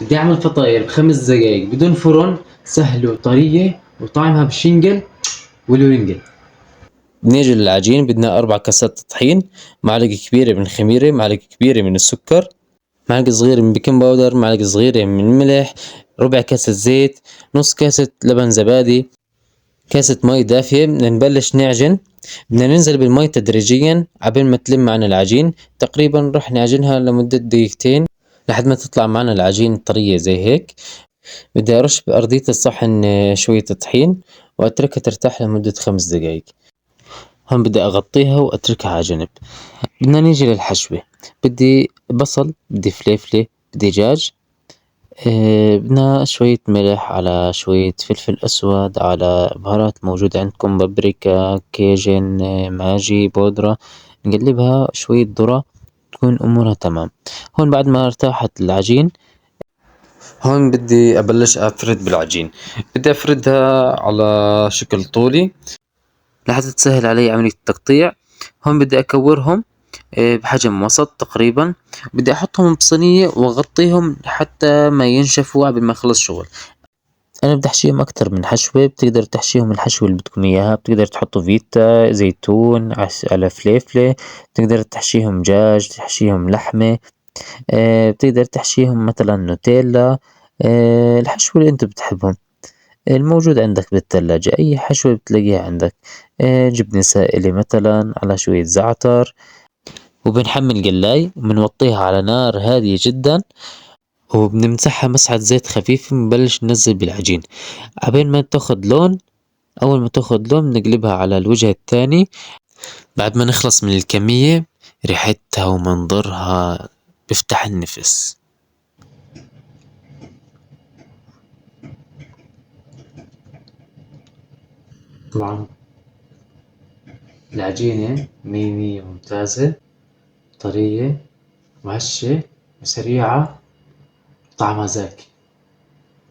بدي أعمل فطاير ب5 دقايق بدون فرن، سهلة وطرية وطعمها بشنجل والورنجل. بنيجي للعجين، بدنا 4 كاسات طحين، معلقة كبيرة من خميرة، معلقة كبيرة من السكر، معلقة صغيرة من بيكنج باودر، معلقة صغيرة من الملح، ربع كاسة زيت، نص كاسة لبن زبادي، كاسة مي دافية. بدنا نبلش نعجن، بدنا ننزل بالمي تدريجيا عبين ما تلم معنا العجين. تقريبا رح نعجنها لمدة دقيقتين لحد ما تطلع معنا العجين طرية زي هيك. بدي أرش بأرضية الصحن شوية طحين وأتركها ترتاح لمدة 5 دقايق. هون بدي أغطيها وأتركها على جنب. بدنا نيجي للحشوة. بدي بصل، بدي فليفلة، بدي دجاج، بدنا شوية ملح، على شوية فلفل أسود، على بهارات موجودة عندكم، بابريكا، كيجن، ماجي بودرة. نقلبها شوية ذرة تكون أمورها تمام. هون بعد ما ارتاحت العجين، هون بدي أبلش أفرد بالعجين. بدي أفردها على شكل طولي لحتى تسهل علي عملية التقطيع. هون بدي أكورهم بحجم وسط تقريبا. بدي أحطهم بصينية وأغطيهم حتى ما ينشفوا قبل ما أخلص شغل. أنا بدي أحشيهم أكتر من حشوة، بتقدر تحشيهم الحشوة اللي بدكم إياها، بتقدر تحطوا فيتا، زيتون، على فليفلة، بتقدر تحشيهم دجاج، تحشيهم لحمة، بتقدر تحشيهم مثلا نوتيلا، الحشوة اللي أنت بتحبهم الموجود عندك بالثلاجة، أي حشوة بتلاقيها عندك. جبنة سائلة مثلا، على شوية زعتر. وبنحمل قلاي وبنوطيها على نار هادية جدا، وبنمسحها مسحة زيت خفيفة، بنبلش ننزل بالعجين عبين ما تاخد لون. أول ما تاخد لون بنقلبها على الوجه الثاني. بعد ما نخلص من الكمية، ريحتها ومنظرها بيفتح النفس. طبعا العجينة مية مية ممتازة، طرية وهشة وسريعة، طعمها زاكي.